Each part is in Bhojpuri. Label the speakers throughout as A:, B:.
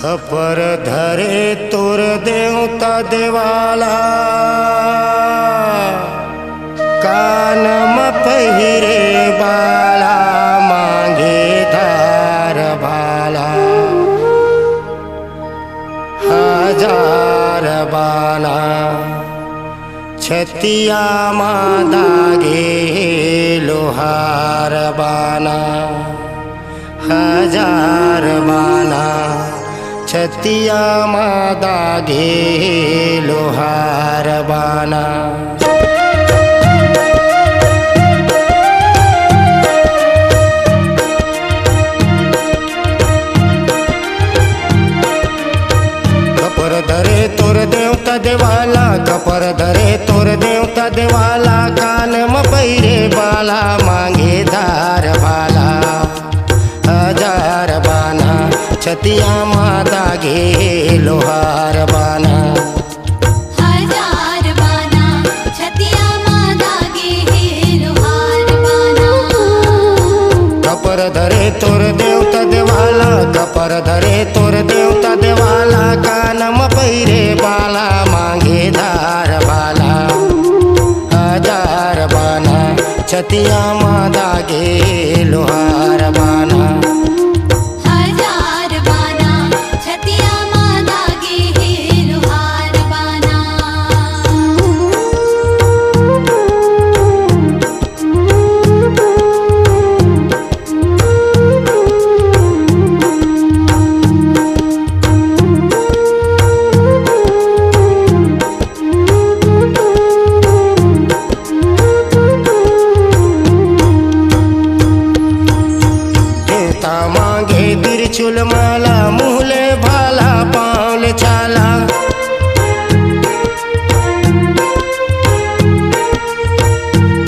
A: खपर धरे तोर देवता देवाला, कानम पहिरे बाला, मांगे धार भाला, हजार बाना, छतिया माँ दागे लोहार बाना, हजार बाना, छतिया माँ दागे लोहार बाना। खपर धरे तोर देवता देवाला, खपर धरे तोर देवता देवाला, कान में पहिरे बाला, मांगे धार भाला, हजार बाना, छतिया माँ दागे लोहार बाना,
B: हजार बाना, छतिया माँ दागे लोहार बाना।
A: खपर धरे तोर देवता देवाला, खपर धरे तोर देवता देवाला, कान में पहिरे बाला, मांगे धार भाला, हजार बाना, छतिया माँ दागे लोहार बाना,
B: हजार बाना, छतिया माँ दागे लोहार बाना।
A: मांगे तिरछुल माला, मुहले भाला, पाँवले छाला,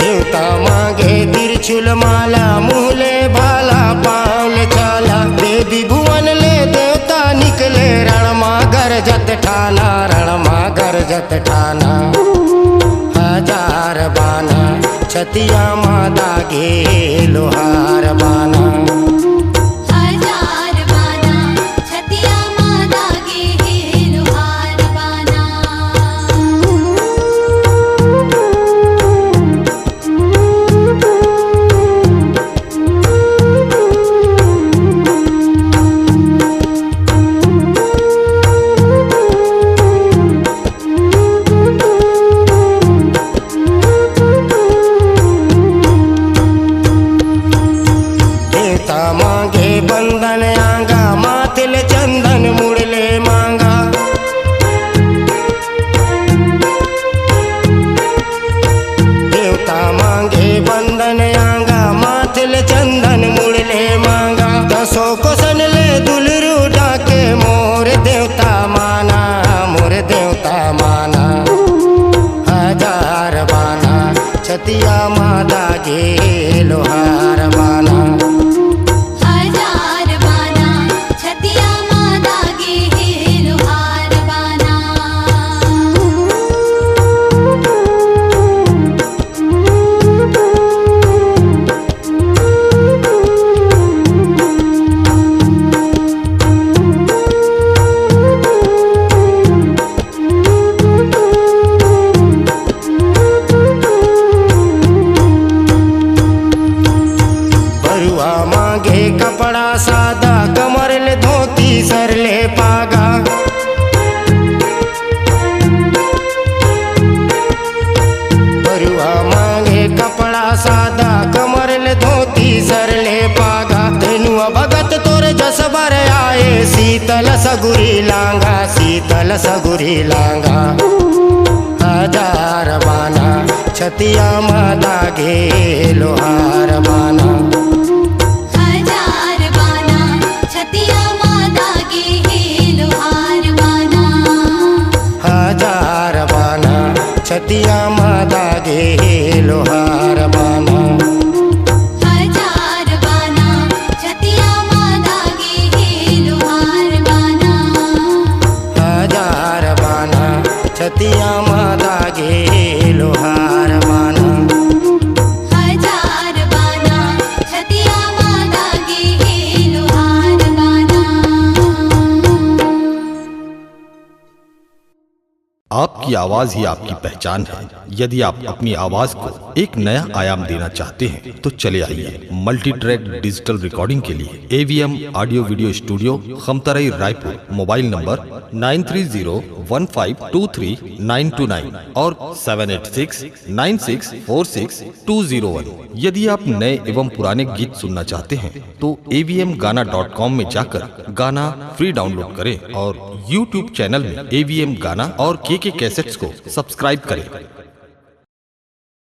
A: देवता मांगे तिरछुल माला, मुहले भाला, पाँवले छाला, देवी भुवन ले देवता निकले, रणमा गरजत ठाना, रणमा गरजत ठाना, हजार बाना, छतिया माँ दागे लोहार बाना,
B: हजार बाना, छतिया माँ दागे लोहार बाना।
A: देवता मांगे बंधन आंगा, माथिल चंदन मुड़ले मांगा, देवता मांगे बंधन आंगा, माथिल चंदन मुड़ले मांगा, दसो कोसन ले दुलरू डाके, मोर देवता माना, मोर देवता माना, हजार बाना, छतिया माँ दागे लोहार बाना,
B: हजार बाना, छतिया माँ दागे लोहार बाना।
A: बरुआ मांगे कपड़ा सादा, कमर ले धोती सर ले पागा, बरुआ मांगे कपड़ा सादा, कमर ले धोती सर ले पागा, धनुआ भगत तोर जसबर आए, शीतल सगुरी लांगा, शीतल सगुरी लांगा, हजार बाना, छतिया माँ दागे लोहार बाना,
B: हजार बाना, छतिया माँ दागे लोहार बाना।
A: हजार बाना, छतिया माँ दागे लोहार बाना,
B: हजार बाना, छतिया माँ दागे लोहार बाना।
A: हजार बाना, छतिया माँ दागे लोहार बाना,
B: हजार बाना, छतिया माँ दागे लोहार बाना।
C: आपकी आवाज ही आपकी पहचान है। यदि आप अपनी आवाज को एक नया आयाम देना चाहते हैं तो चले आइए मल्टी ट्रैक डिजिटल रिकॉर्डिंग के लिए AVM audio video studio, Khamtarai, Raipur. Mobile number 9301523929 और 7869646201। यदि आप नए एवं पुराने गीत सुनना चाहते हैं तो avmgana.com में जाकर गाना फ्री डाउनलोड करें और YouTube चैनल में AVM गाना और KK कैसेट्स को सब्सक्राइब करें।